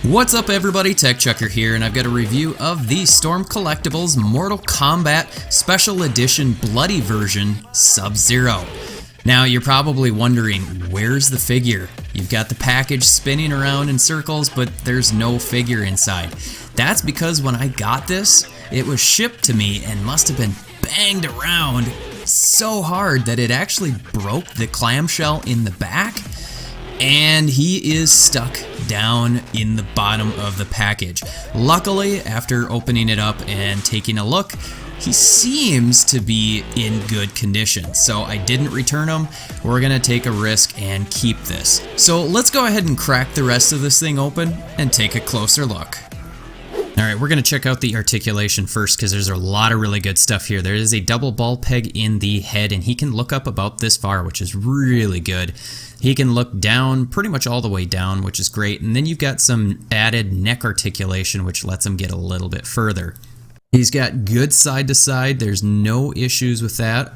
What's up everybody, Tech Chucker here, and I've got a review of the Storm Collectibles Mortal Kombat Special Edition Bloody version Sub-Zero. Now you're probably wondering, where's the figure? You've got the package spinning around in circles, but there's no figure inside. That's because when I got this, it was shipped to me and must have been banged around so hard that it actually broke the clamshell in the back, and he is stuck down in the bottom of the package. Luckily, after opening it up and taking a look, he seems to be in good condition, so I didn't return him. We're gonna take a risk and keep this. So let's go ahead and crack the rest of this thing open and take a closer look. Alright, we're going to check out the articulation first because there's a lot of really good stuff here. There is a double ball peg in the head, and he can look up about this far, which is really good. He can look down pretty much all the way down, which is great. And then you've got some added neck articulation, which lets him get a little bit further. He's got good side to side. There's no issues with that.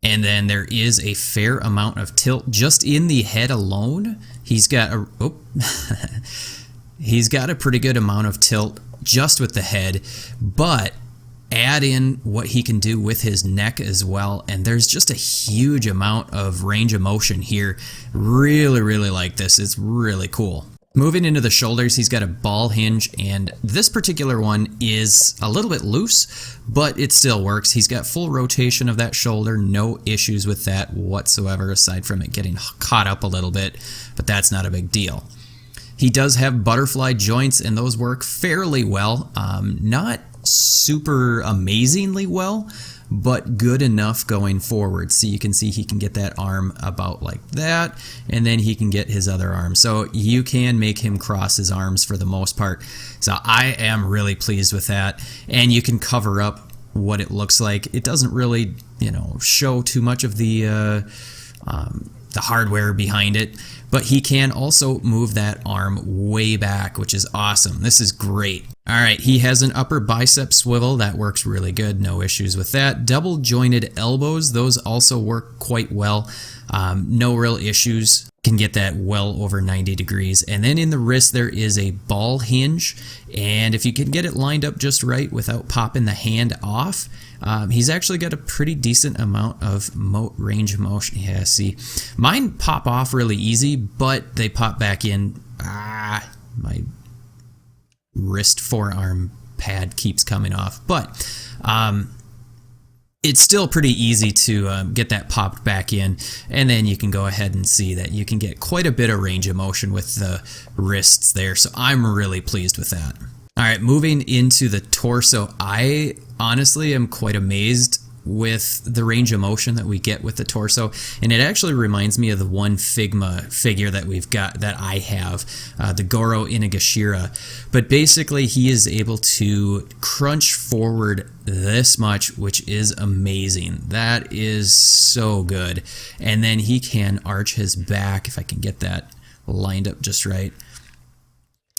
And then there is a fair amount of tilt just in the head alone. He's got a he's got a pretty good amount of tilt just with the head, but add in what he can do with his neck as well, and there's just a huge amount of range of motion here. Really like this. It's really cool. Moving into the shoulders, he's got a ball hinge, and this particular one is a little bit loose, but it still works. He's got full rotation of that shoulder, no issues with that whatsoever, aside from it getting caught up a little bit, but that's not a big deal. He does have butterfly joints, and those work fairly well. Not super amazingly well, but good enough going forward. So you can see he can get that arm about like that, and then he can get his other arm. So you can make him cross his arms for the most part. So I am really pleased with that. And you can cover up what it looks like. It doesn't really, show too much of the hardware behind it, but he can also move that arm way back, which is awesome. This is great. All right, he has an upper bicep swivel. That works really good. No issues with that. Double jointed elbows. Those also work quite well. No real issues. Can get that well over 90 degrees. And then in the wrist, there is a ball hinge. And if you can get it lined up just right without popping the hand off, he's actually got a pretty decent amount of range of motion. Yeah, see, mine pop off really easy, but they pop back in. My wrist forearm pad keeps coming off, but it's still pretty easy to get that popped back in, and then you can go ahead and see that you can get quite a bit of range of motion with the wrists there, so I'm really pleased with that. All right, moving into the torso, I honestly am quite amazed with the range of motion that we get with the torso, and it actually reminds me of the one Figma figure that we've got, that I have, the Goro Inagashira. But basically he is able to crunch forward this much, which is amazing. That is so good. And then he can arch his back, if I can get that lined up just right.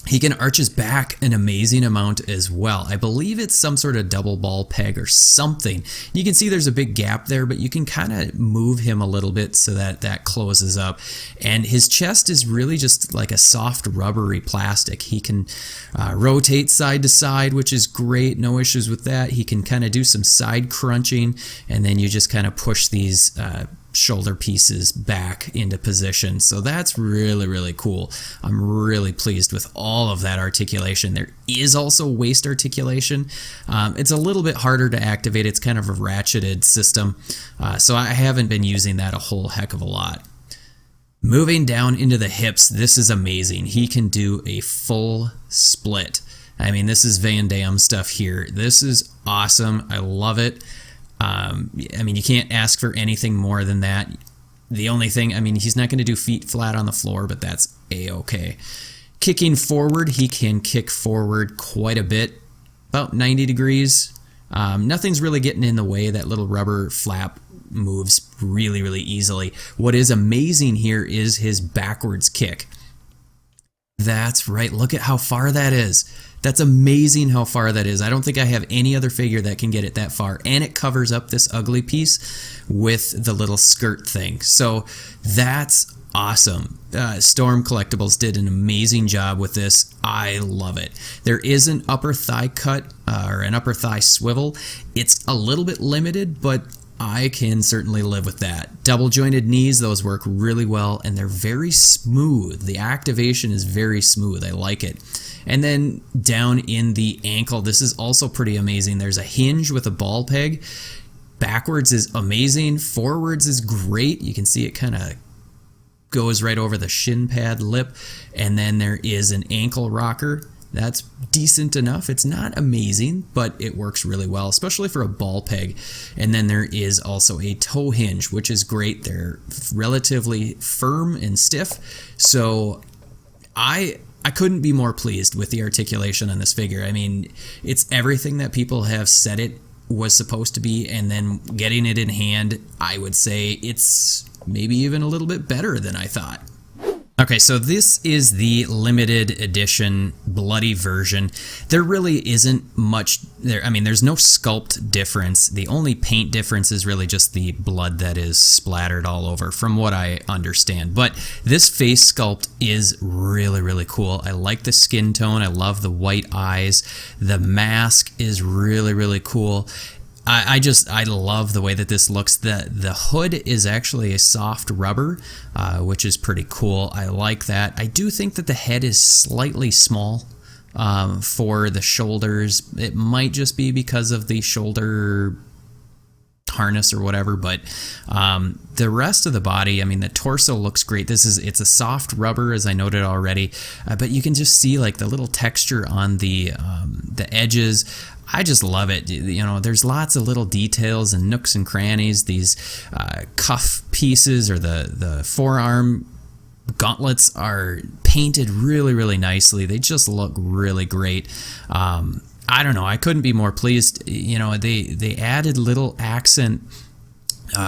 He can arch his back an amazing amount as well. I believe it's some sort of double ball peg or something. You can see there's a big gap there, but you can kind of move him a little bit so that that closes up. And his chest is really just like a soft rubbery plastic. He can rotate side to side, which is great. No issues with that. He can kind of do some side crunching, and then you just kind of push these shoulder pieces back into position. So that's really cool. I'm really pleased with all of that articulation. There is also waist articulation. It's a little bit harder to activate. It's kind of a ratcheted system, so I haven't been using that a whole heck of a lot. Moving down into the hips, this is amazing. He can do a full split. I mean, this is Van Damme stuff here. This is awesome. I love it. I mean, you can't ask for anything more than that. The only thing, I mean, he's not going to do feet flat on the floor, but that's a-okay. Kicking forward, he can kick forward quite a bit, about 90 degrees. Nothing's really getting in the way. That little rubber flap moves really easily. What is amazing here is his backwards kick. That's right. Look at how far that is. That's amazing how far that is. I don't think I have any other figure that can get it that far. And it covers up this ugly piece with the little skirt thing. So that's awesome. Storm Collectibles did an amazing job with this. I love it. There is an upper thigh cut or an upper thigh swivel. It's a little bit limited, but I can certainly live with that. Double jointed knees, those work really well, and they're very smooth. The activation is very smooth. I like it. And then down in the ankle, this is also pretty amazing. There's a hinge with a ball peg. Backwards is amazing. Forwards is great. You can see it kind of goes right over the shin pad lip. And then there is an ankle rocker. That's decent enough. It's not amazing, but it works really well, especially for a ball peg. And then there is also a toe hinge, which is great. They're relatively firm and stiff. So I couldn't be more pleased with the articulation on this figure. I mean, it's everything that people have said it was supposed to be, and then getting it in hand, I would say it's maybe even a little bit better than I thought. Okay, so this is the limited edition bloody version. There really isn't much there. I mean, there's no sculpt difference. The only paint difference is really just the blood that is splattered all over, from what I understand. But this face sculpt is really, really cool. I like the skin tone. I love the white eyes. The mask is really, really cool. I love the way that this looks. The hood is actually a soft rubber, which is pretty cool. I like that. I do think that the head is slightly small for the shoulders. It might just be because of the shoulder harness or whatever, but the rest of the body, I mean, the torso looks great. It's a soft rubber, as I noted already, but you can just see like the little texture on the edges. I just love it. You know, there's lots of little details and nooks and crannies. These cuff pieces or the forearm gauntlets are painted really, really nicely. They just look really great. I don't know. I couldn't be more pleased. You know, they added little accent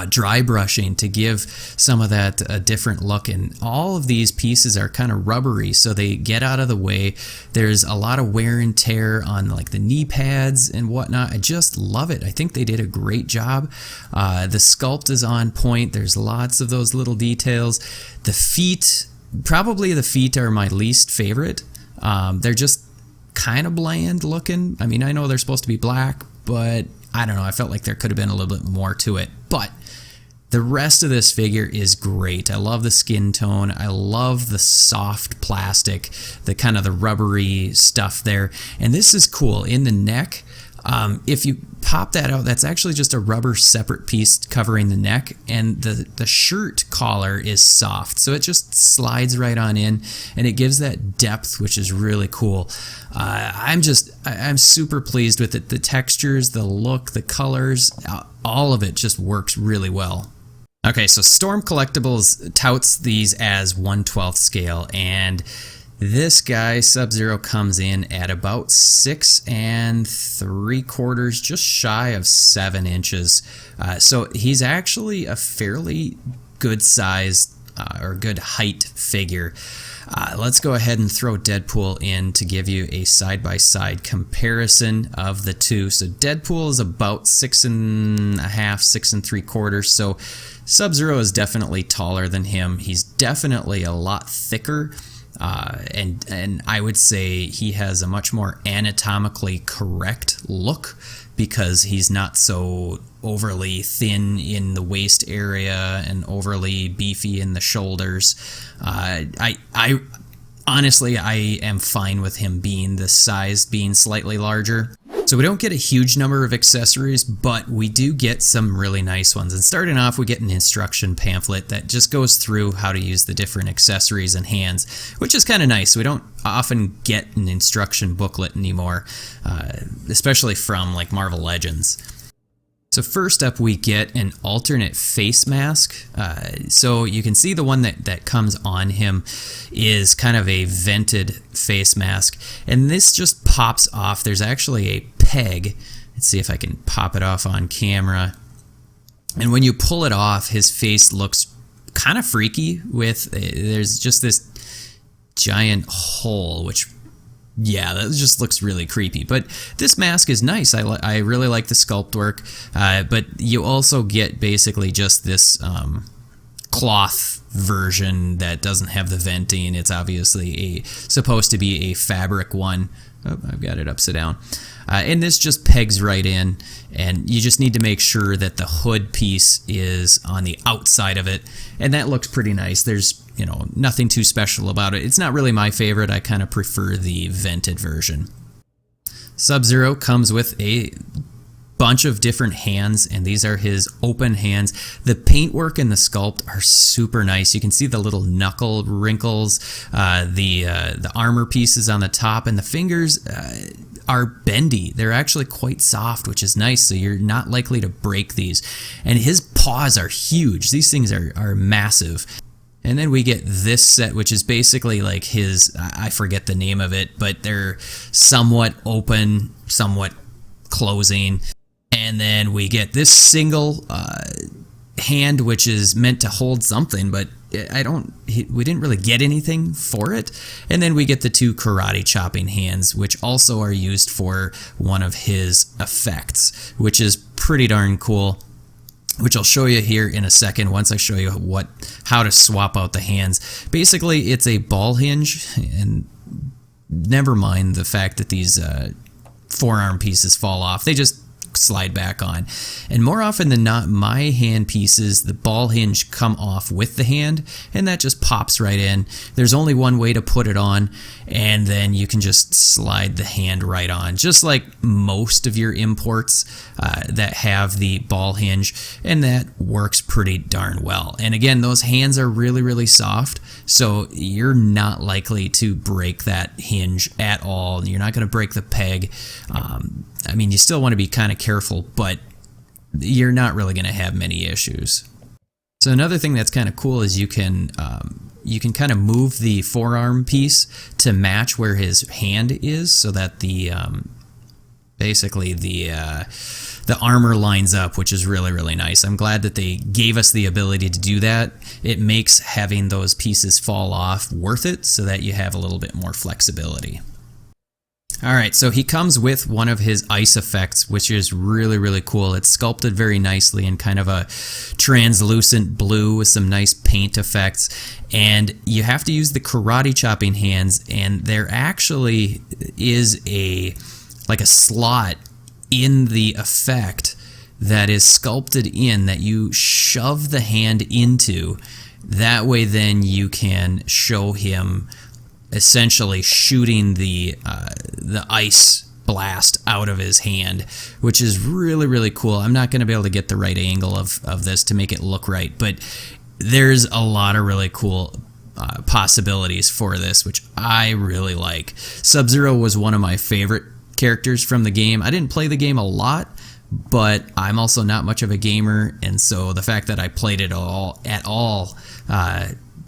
dry brushing to give some of that a different look, and all of these pieces are kind of rubbery, so they get out of the way. There's a lot of wear and tear on like the knee pads and whatnot. I just love it. I think they did a great job. The sculpt is on point. There's lots of those little details. The feet, probably the feet are my least favorite. They're just kind of bland looking. I mean, I know they're supposed to be black, but I don't know, I felt like there could have been a little bit more to it. But the rest of this figure is great. I love the skin tone. I love the soft plastic, the kind of the rubbery stuff there. And this is cool. In the neck, if you pop that out, that's actually just a rubber separate piece covering the neck, and the shirt collar is soft, so it just slides right on in, and it gives that depth, which is really cool. I'm super pleased with it. The textures, the look, the colors, all of it just works really well. Okay, so Storm Collectibles touts these as 1/12 scale, and this guy, Sub-Zero, comes in at about 6 3/4, just shy of 7 inches. So he's actually a fairly good size or good height figure. Let's go ahead and throw Deadpool in to give you a side-by-side comparison of the two. So Deadpool is about 6 1/2, 6 3/4. So Sub-Zero is definitely taller than him. He's definitely a lot thicker. And I would say he has a much more anatomically correct look because he's not so overly thin in the waist area and overly beefy in the shoulders. Honestly, I am fine with him being this size, being slightly larger. So we don't get a huge number of accessories, but we do get some really nice ones. And starting off, we get an instruction pamphlet that just goes through how to use the different accessories and hands, which is kind of nice. We don't often get an instruction booklet anymore, especially from like Marvel Legends. So first up, we get an alternate face mask. So you can see the one that comes on him is kind of a vented face mask. And this just pops off. There's actually a peg. Let's see if I can pop it off on camera. And when you pull it off, his face looks kind of freaky there's just this giant hole, which, yeah, that just looks really creepy. But this mask is nice. I really like the sculpt work, but you also get basically just this cloth version that doesn't have the venting. It's obviously supposed to be a fabric one. Oh, I've got it upside down. And this just pegs right in, and you just need to make sure that the hood piece is on the outside of it, and that looks pretty nice. There's, you know, nothing too special about it. It's not really my favorite. I kind of prefer the vented version. Sub-Zero comes with a bunch of different hands, and these are his open hands. The paintwork and the sculpt are super nice. You can see the little knuckle wrinkles, the armor pieces on the top, and the fingers are bendy. They're actually quite soft, which is nice, so you're not likely to break these. And his paws are huge. These things are massive. And then we get this set, which is basically like his, I forget the name of it, but they're somewhat open, somewhat closing. And then we get this single hand, which is meant to hold something, but we didn't really get anything for it. And then we get the two karate chopping hands, which also are used for one of his effects, which is pretty darn cool, which I'll show you here in a second once I show you how to swap out the hands. Basically, it's a ball hinge, and never mind the fact that these forearm pieces fall off. They just slide back on. And more often than not, my hand pieces, the ball hinge come off with the hand, and that just pops right in. There's only one way to put it on, and then you can just slide the hand right on, just like most of your imports that have the ball hinge, and that works pretty darn well. And again, those hands are really, really soft, so you're not likely to break that hinge at all. You're not going to break the peg. I mean, you still want to be kind of careful, but you're not really going to have many issues. So another thing that's kind of cool is you can kind of move the forearm piece to match where his hand is, so that the basically the armor lines up, which is really, really nice. I'm glad that they gave us the ability to do that. It makes having those pieces fall off worth it, so that you have a little bit more flexibility. Alright, so he comes with one of his ice effects, which is really, really cool. It's sculpted very nicely in kind of a translucent blue with some nice paint effects. And you have to use the karate chopping hands, and there actually is like a slot in the effect that is sculpted in that you shove the hand into. That way then you can show him essentially shooting the ice blast out of his hand, which is really, really cool. I'm not going to be able to get the right angle of this to make it look right, but there's a lot of really cool possibilities for this, which I really like. Sub-Zero was one of my favorite characters from the game. I didn't play the game a lot, but I'm also not much of a gamer, and so the fact that I played it at all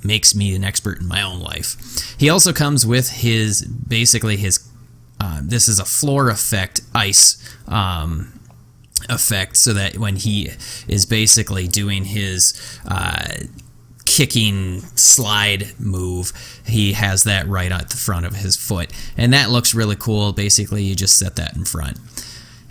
makes me an expert in my own life. He also comes with his this is a floor effect ice effect, so that when he is basically doing his kicking slide move, he has that right at the front of his foot, and that looks really cool. Basically, you just set that in front.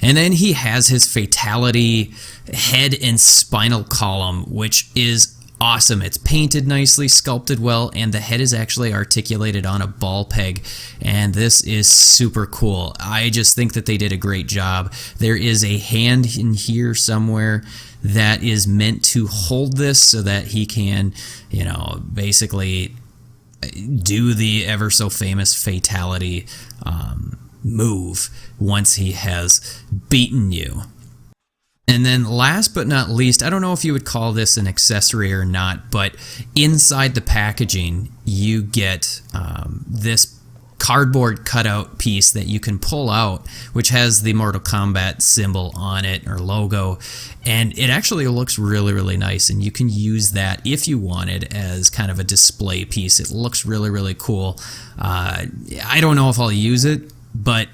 And then he has his fatality head and spinal column, which is awesome. It's painted nicely, sculpted well, and the head is actually articulated on a ball peg, and this is super cool. I just think that they did a great job. There is a hand in here somewhere that is meant to hold this so that he can, you know, basically do the ever so famous fatality move once he has beaten you. And then last but not least, I don't know if you would call this an accessory or not, but inside the packaging you get this cardboard cutout piece that you can pull out, which has the Mortal Kombat symbol on it, or logo, and it actually looks really, really nice, and you can use that if you wanted as kind of a display piece. It looks really, really cool. I don't know if I'll use it, but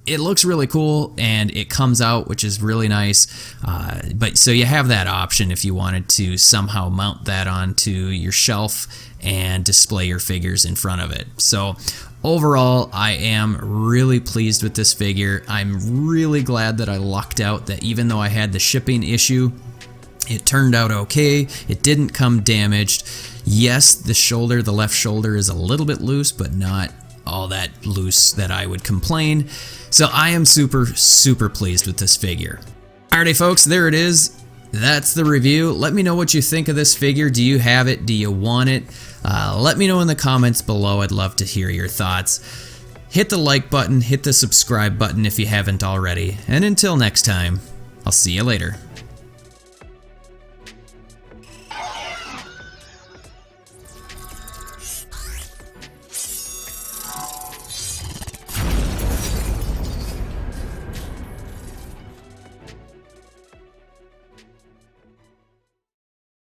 it looks really cool and it comes out, which is really nice. But so you have that option if you wanted to somehow mount that onto your shelf and display your figures in front of it. So overall, I am really pleased with this figure. I'm really glad that I lucked out that even though I had the shipping issue, it turned out okay. It didn't come damaged. Yes, the left shoulder is a little bit loose, but not all that loose that I would complain. So I am super, super pleased with this figure. Alrighty folks, there it is. That's the review. Let me know what you think of this figure. Do you have it? Do you want it? Let me know in the comments below. I'd love to hear your thoughts. Hit the like button, hit the subscribe button if you haven't already. And until next time, I'll see you later.